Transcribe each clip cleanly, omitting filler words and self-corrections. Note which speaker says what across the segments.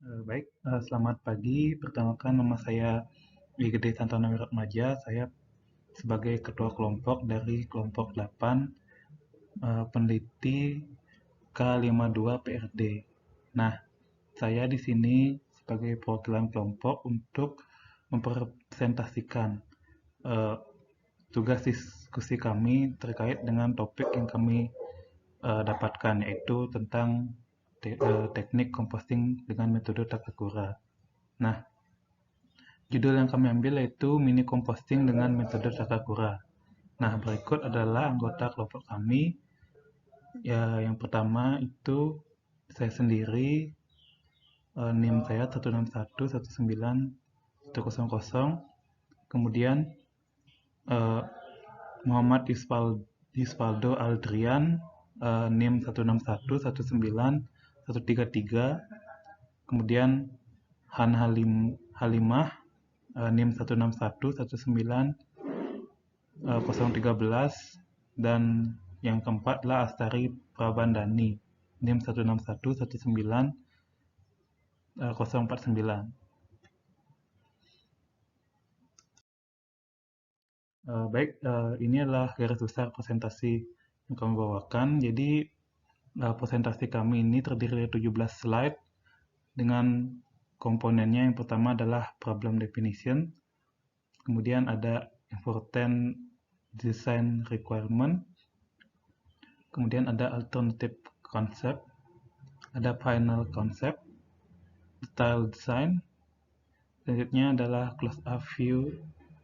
Speaker 1: Selamat pagi. Perkenalkan, nama saya Igede Santana Wiratmaja. Saya sebagai ketua kelompok dari kelompok 8, peneliti K52 PRD. Nah, saya di sini sebagai perwakilan kelompok untuk mempresentasikan eh, tugas diskusi kami terkait dengan topik yang kami dapatkan, yaitu tentang teknik composting dengan metode Takakura. Nah, judul yang kami ambil yaitu mini composting dengan metode Takakura. Nah, berikut adalah anggota kelompok kami. Ya, yang pertama itu saya sendiri, NIM saya 1611910. Kemudian eh, Muhammad Yusvaldo Aldrian, NIM 161191133. Kemudian Halimah, NIM 1611913, dan yang keempat adalah Astari Prabandani, NIM 161191049. Ini adalah garis besar presentasi yang kami bawakan. Jadi presentasi kami ini terdiri dari 17 slide dengan komponennya. Yang pertama adalah problem definition, kemudian ada important design requirement, kemudian ada alternative concept, ada final concept, detail design, selanjutnya adalah close up view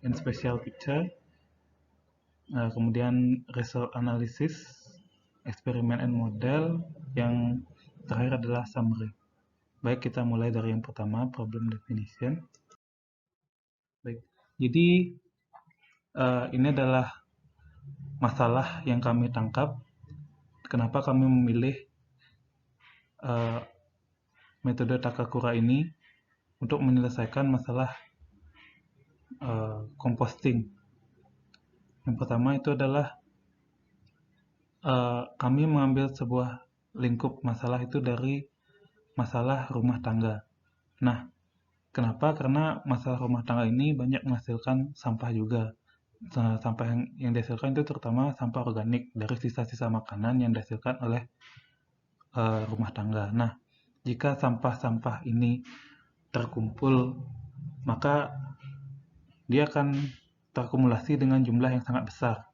Speaker 1: and special picture, kemudian result analysis, eksperimen and model, yang terakhir adalah summary. Baik, kita mulai dari yang pertama, problem definition. Baik, jadi ini adalah masalah yang kami tangkap. Kenapa kami memilih metode Takakura ini untuk menyelesaikan masalah composting. Yang pertama itu adalah kami mengambil sebuah lingkup masalah itu dari masalah rumah tangga. Nah, kenapa? Karena masalah rumah tangga ini banyak menghasilkan sampah juga. Sampah yang dihasilkan itu terutama sampah organik dari sisa-sisa makanan yang dihasilkan oleh rumah tangga. Nah, jika sampah-sampah ini terkumpul, maka dia akan terakumulasi dengan jumlah yang sangat besar.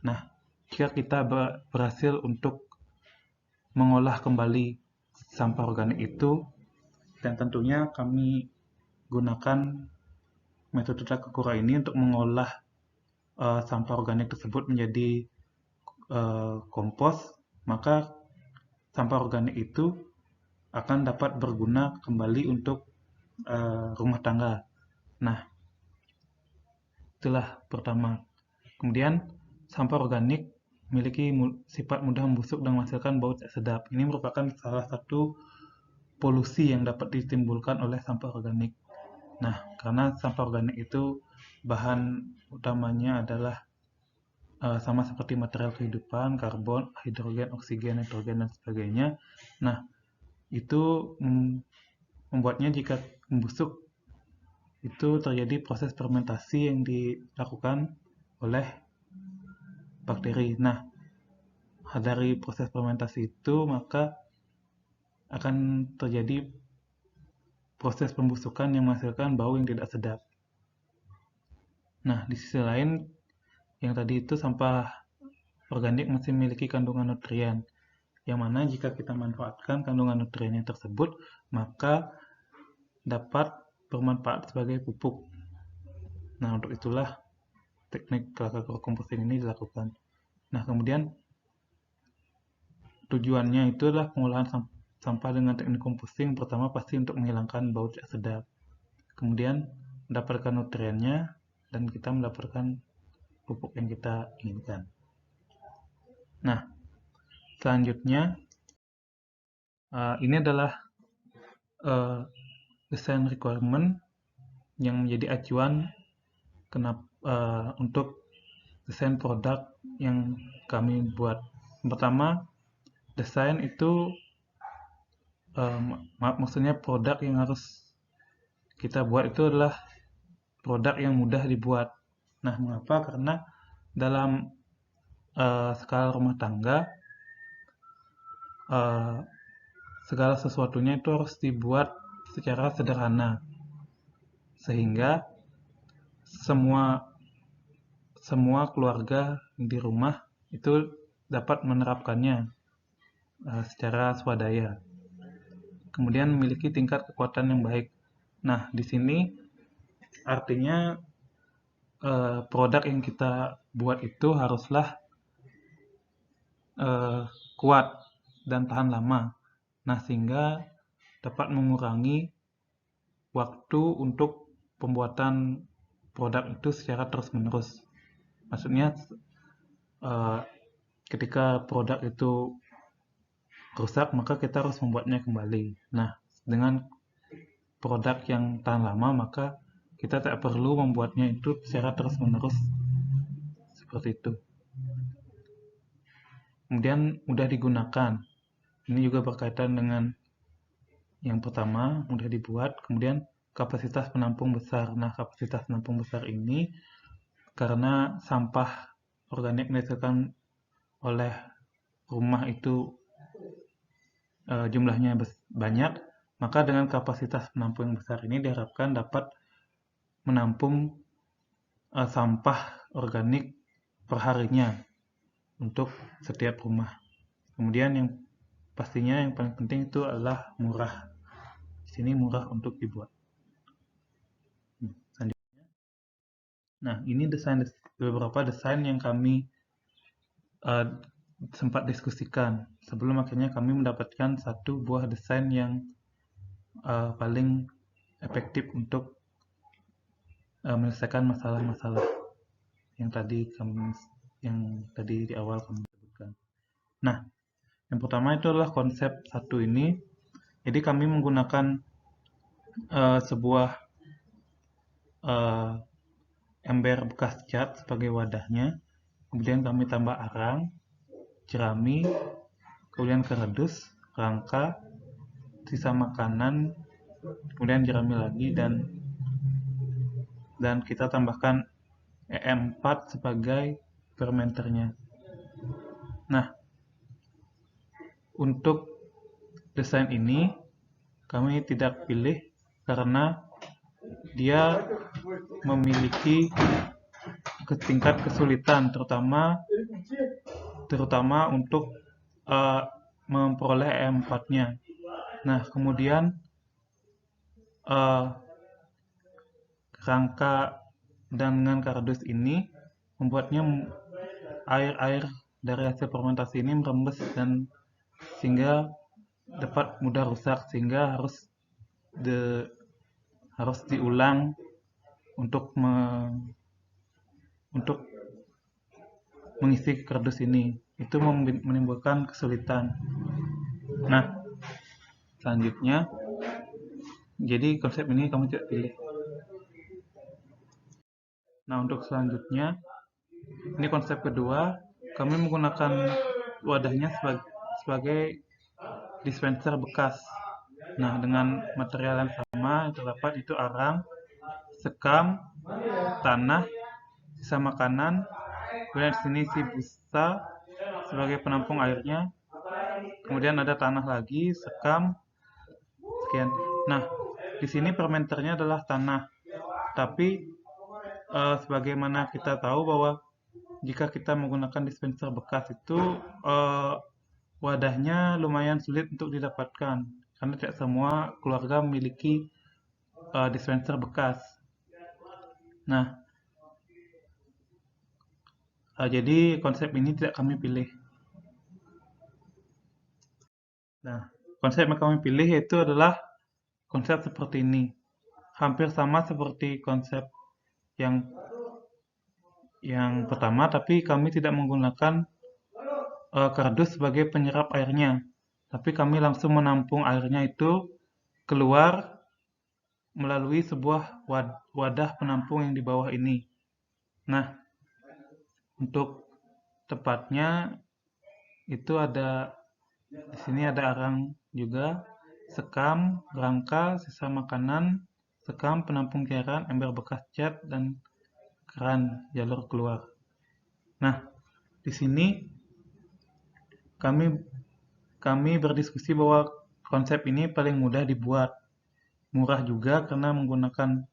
Speaker 1: Nah, jika kita berhasil untuk mengolah kembali sampah organik itu, dan tentunya kami gunakan metode Takakura ini untuk mengolah sampah organik tersebut menjadi kompos, maka sampah organik itu akan dapat berguna kembali untuk rumah tangga. Nah, itulah pertama. Kemudian, sampah organik memiliki sifat mudah membusuk dan menghasilkan bau tak sedap. Ini merupakan salah satu polusi yang dapat ditimbulkan oleh sampah organik. Nah, karena sampah organik itu bahan utamanya adalah sama seperti material kehidupan, karbon, hidrogen, oksigen, nitrogen, dan sebagainya. Nah, itu membuatnya jika membusuk, itu terjadi proses fermentasi yang dilakukan oleh bakteri. Nah, dari proses fermentasi itu maka akan terjadi proses pembusukan yang menghasilkan bau yang tidak sedap. Nah, di sisi lain, yang tadi itu sampah organik masih memiliki kandungan nutrien, yang mana jika kita manfaatkan kandungan nutriennya tersebut, maka dapat bermanfaat sebagai pupuk. Nah, untuk itulah teknik Takakura composting ini dilakukan. Nah, kemudian tujuannya itu adalah pengolahan sampah dengan teknik composting. Pertama pasti untuk menghilangkan bau tidak sedap. Kemudian mendapatkan nutriennya dan kita mendapatkan pupuk yang kita inginkan. Nah, selanjutnya ini adalah design requirement yang menjadi acuan untuk desain produk yang kami buat. Pertama, desain itu maksudnya produk yang harus kita buat itu adalah produk yang mudah dibuat. Nah, mengapa? Karena dalam skala rumah tangga, uh, segala sesuatunya itu harus dibuat secara sederhana, sehingga semua semua keluarga di rumah itu dapat menerapkannya secara swadaya. Kemudian memiliki tingkat kekuatan yang baik. Nah, di sini artinya produk yang kita buat itu haruslah kuat dan tahan lama. Nah, sehingga dapat mengurangi waktu untuk pembuatan produk itu secara terus-menerus. Maksudnya, ketika produk itu rusak, maka kita harus membuatnya kembali. Nah, dengan produk yang tahan lama, maka kita tak perlu membuatnya itu secara terus-menerus seperti itu. Kemudian mudah digunakan. Ini juga berkaitan dengan yang pertama, mudah dibuat. Kemudian kapasitas penampung besar. Nah, kapasitas penampung besar ini karena sampah organik yang dihasilkan oleh rumah itu jumlahnya banyak, maka dengan kapasitas penampung yang besar ini diharapkan dapat menampung sampah organik perharinya untuk setiap rumah. Kemudian yang pastinya yang paling penting itu adalah murah. Di sini murah untuk dibuat. Selanjutnya. Nah, ini beberapa desain yang kami sempat diskusikan. Sebelum akhirnya kami mendapatkan satu buah desain yang paling efektif untuk menyelesaikan masalah-masalah yang tadi di awal kami sebutkan. Nah, yang pertama itu adalah konsep satu ini. Jadi kami menggunakan sebuah ember bekas cat sebagai wadahnya. Kemudian kami tambah arang, jerami, kemudian kardus, rangka, sisa makanan, kemudian jerami lagi, dan kita tambahkan EM4 sebagai fermenternya. Nah, untuk desain ini kami tidak pilih karena dia memiliki tingkat kesulitan, terutama untuk memperoleh EM4-nya. Nah, kemudian rangka dengan kardus ini membuatnya air-air dari hasil fermentasi ini merembes dan sehingga dapat mudah rusak, sehingga harus diulang untuk mengisi kardus ini. Itu menimbulkan kesulitan. Nah, selanjutnya, jadi konsep ini kamu tidak pilih. Nah, untuk selanjutnya, ini konsep kedua, kami menggunakan wadahnya sebagai dispenser bekas. Nah, dengan material yang sama yang terdapat itu arang, sekam, tanah, sisa makanan, kemudian di sini si busa sebagai penampung airnya, kemudian ada tanah lagi, sekam, sekian. Nah, di sini fermenternya adalah tanah, tapi sebagaimana kita tahu bahwa jika kita menggunakan dispenser bekas itu wadahnya lumayan sulit untuk didapatkan karena tidak semua keluarga memiliki dispenser bekas. Nah, jadi konsep ini tidak kami pilih. Nah, konsep yang kami pilih yaitu adalah konsep seperti ini. Hampir sama seperti konsep yang pertama, tapi kami tidak menggunakan kardus sebagai penyerap airnya. Tapi kami langsung menampung airnya itu keluar melalui sebuah wadah penampung yang di bawah ini. Nah, untuk tepatnya itu di sini ada arang juga, sekam, rangka, sisa makanan, sekam, penampung cairan, ember bekas cat, dan keran jalur keluar. Nah, di sini kami berdiskusi bahwa konsep ini paling mudah dibuat, murah juga karena menggunakan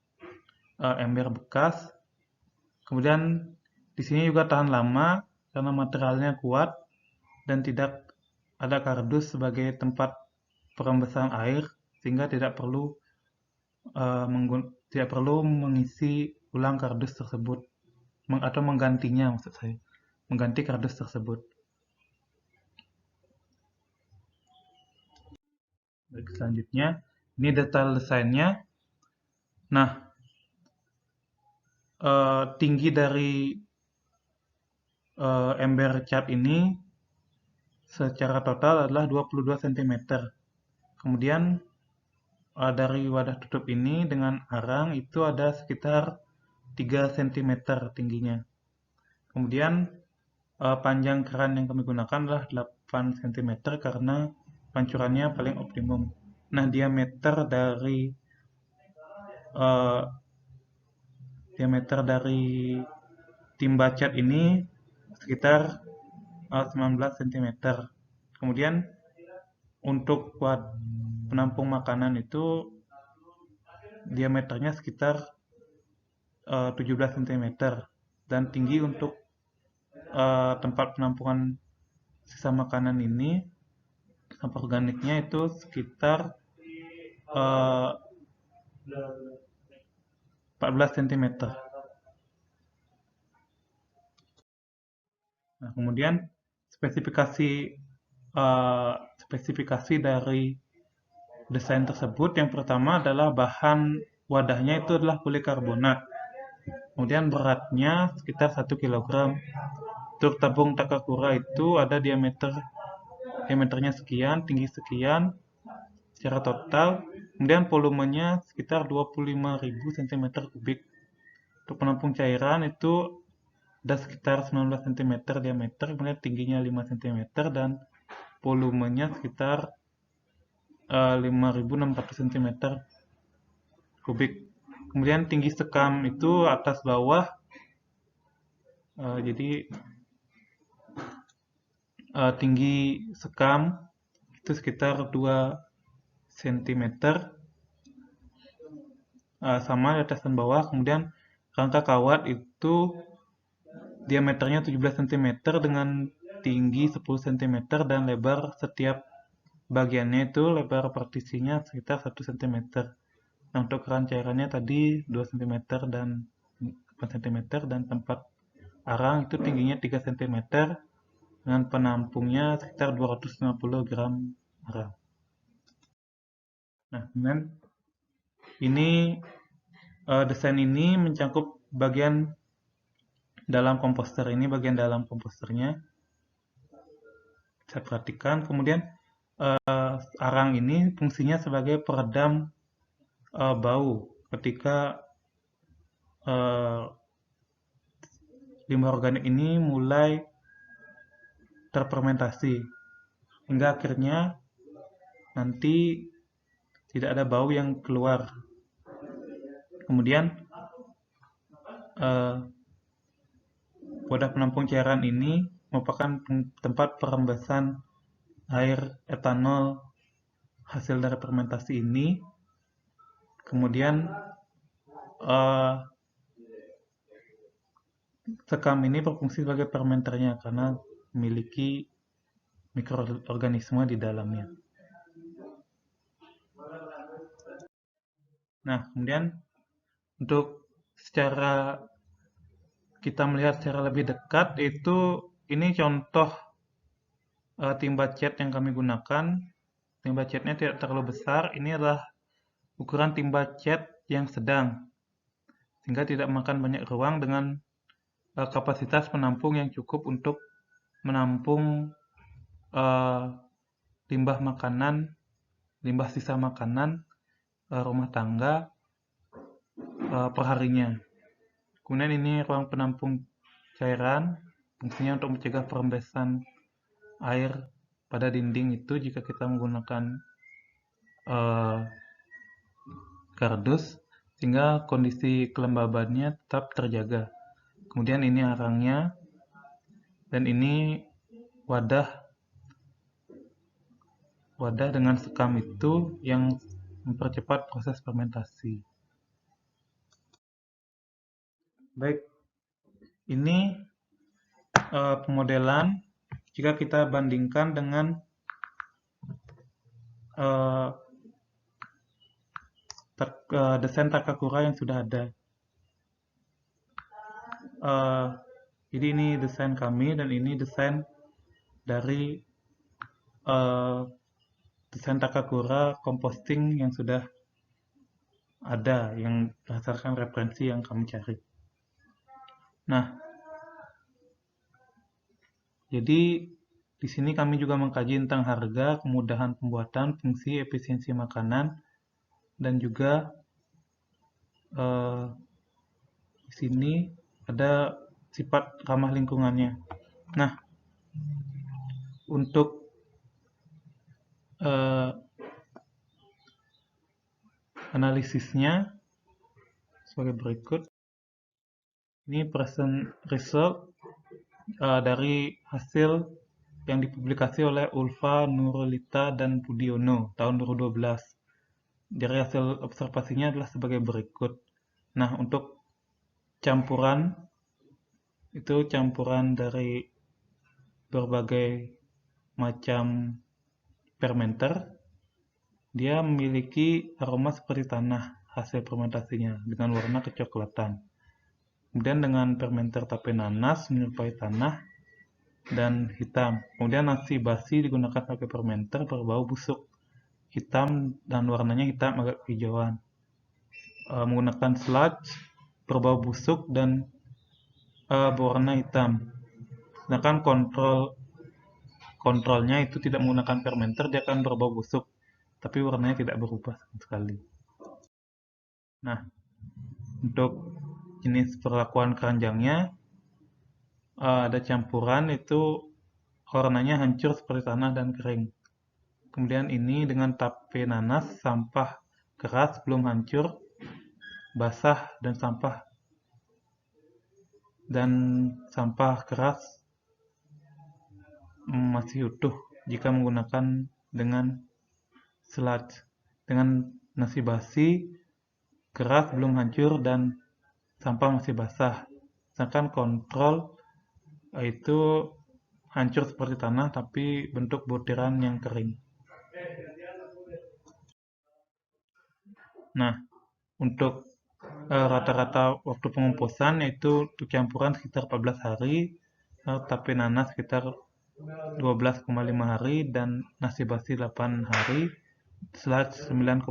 Speaker 1: ember bekas. Kemudian di sini juga tahan lama karena materialnya kuat dan tidak ada kardus sebagai tempat perembesan air, sehingga tidak perlu mengisi ulang kardus tersebut atau menggantinya, maksud saya, mengganti kardus tersebut. Baik, selanjutnya ini detail desainnya. Nah, tinggi dari ember cat ini secara total adalah 22 cm. Kemudian dari wadah tutup ini dengan arang itu ada sekitar 3 cm tingginya. Kemudian panjang keran yang kami gunakan adalah 8 cm karena pancurannya paling optimum. Nah, diameter dari timba cat ini sekitar 19 cm. Kemudian untuk penampung makanan itu diameternya sekitar 17 cm dan tinggi untuk tempat penampungan sisa makanan ini sampah organiknya itu sekitar 14 cm. Nah, kemudian spesifikasi dari desain tersebut yang pertama adalah bahan wadahnya itu adalah polikarbonat. Kemudian beratnya sekitar 1 kg. Untuk tabung Takakura itu ada diameternya sekian, tinggi sekian secara total. Kemudian volumenya sekitar 25.000 cm3. Untuk penampung cairan itu ada sekitar 19 cm diameter, kemudian tingginya 5 cm dan volumenya sekitar 5.600 cm3. Kemudian tinggi sekam itu atas bawah, jadi tinggi sekam itu sekitar 2 cm, sama di atas dan bawah. Kemudian rangka kawat itu diameternya 17 cm dengan tinggi 10 cm dan lebar setiap bagiannya itu lebar partisinya sekitar 1 cm. Nah, untuk keran cairannya tadi 2 cm dan 4 cm dan tempat arang itu tingginya 3 cm dengan penampungnya sekitar 250 gram arang. Nah, kemudian desain ini mencakup bagian dalam komposter. Ini bagian dalam komposternya. Saya perhatikan. Kemudian arang ini fungsinya sebagai peredam bau ketika limbah organik ini mulai terfermentasi hingga akhirnya nanti tidak ada bau yang keluar. Kemudian wadah penampung cairan ini merupakan tempat perembasan air etanol hasil dari fermentasi ini. Kemudian sekam ini berfungsi sebagai fermenternya karena memiliki mikroorganisme di dalamnya. Nah, kemudian untuk kita melihat secara lebih dekat, itu ini contoh timba cat yang kami gunakan. Timba catnya tidak terlalu besar. Ini adalah ukuran timba cat yang sedang, sehingga tidak makan banyak ruang dengan kapasitas penampung yang cukup untuk menampung limbah sisa makanan rumah tangga perharinya. Kemudian ini ruang penampung cairan, fungsinya untuk mencegah perembesan air pada dinding itu jika kita menggunakan eh, kardus sehingga kondisi kelembabannya tetap terjaga. Kemudian ini arangnya dan ini wadah dengan sekam itu yang mempercepat proses fermentasi. Baik, ini pemodelan jika kita bandingkan dengan desain Takakura yang sudah ada. Jadi ini desain kami dan ini desain dari desain Takakura composting yang sudah ada, yang berdasarkan referensi yang kami cari. Nah, jadi di sini kami juga mengkaji tentang harga, kemudahan pembuatan, fungsi, efisiensi makanan, dan juga di sini ada sifat ramah lingkungannya. Nah, untuk analisisnya sebagai berikut. Ini present result dari hasil yang dipublikasi oleh Ulfa, Nurulita, dan Budiono tahun 2012. Dari hasil observasinya adalah sebagai berikut. Nah, untuk campuran, itu campuran dari berbagai macam fermenter. Dia memiliki aroma seperti tanah hasil fermentasinya dengan warna kecoklatan. Kemudian dengan fermenter tape nanas menyerupai tanah dan hitam. Kemudian nasi basi digunakan sebagai fermenter berbau busuk hitam dan warnanya hitam agak hijauan. Menggunakan sludge berbau busuk dan berwarna hitam. Sedangkan kontrolnya itu tidak menggunakan fermenter, dia akan berbau busuk, tapi warnanya tidak berubah sama sekali. Nah, untuk jenis perlakuan keranjangnya ada campuran itu warnanya hancur seperti tanah dan kering. Kemudian ini dengan tape nanas, sampah keras belum hancur, basah dan sampah keras masih utuh jika menggunakan dengan sludge. Dengan nasi basi keras belum hancur dan sampah masih basah. Sedangkan kontrol itu hancur seperti tanah tapi bentuk butiran yang kering. Nah, untuk rata-rata waktu pengumpusan yaitu untuk campuran sekitar 14 hari, tape nanas sekitar 12,5 hari dan nasi basi 8 hari, sludge 9,5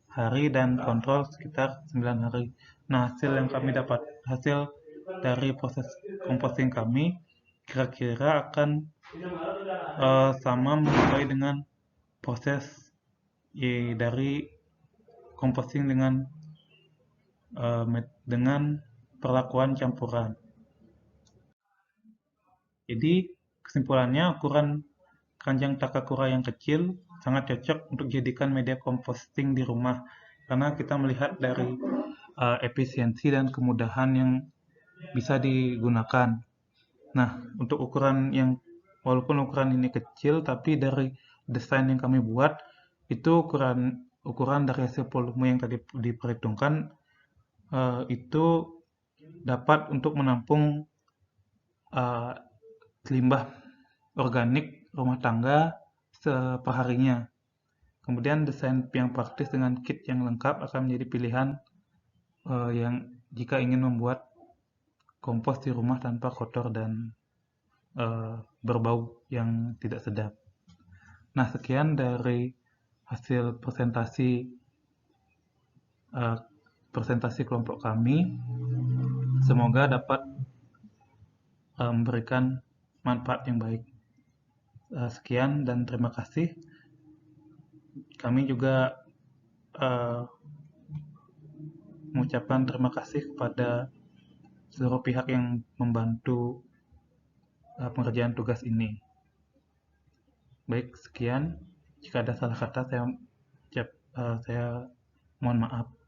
Speaker 1: hari dan kontrol sekitar 9 hari. Nah, hasil yang kami dapat, hasil dari proses composting kami kira-kira akan sama menyesuai dengan proses dari composting dengan perlakuan campuran. Jadi kesimpulannya ukuran keranjang Takakura yang kecil sangat cocok untuk dijadikan media composting di rumah karena kita melihat dari efisiensi dan kemudahan yang bisa digunakan. Nah, untuk ukuran yang walaupun ukuran ini kecil tapi dari desain yang kami buat itu ukuran dari hasil volume yang tadi diperhitungkan itu dapat untuk menampung limbah organik rumah tangga perharinya. Kemudian desain yang praktis dengan kit yang lengkap akan menjadi pilihan yang jika ingin membuat kompos di rumah tanpa kotor dan berbau yang tidak sedap. Nah, sekian dari hasil presentasi kelompok kami. Semoga dapat memberikan manfaat yang baik. Sekian dan terima kasih. Kami juga mengucapkan terima kasih kepada seluruh pihak yang membantu pengerjaan tugas ini. Baik, sekian. Jika ada salah kata, saya Saya mohon maaf.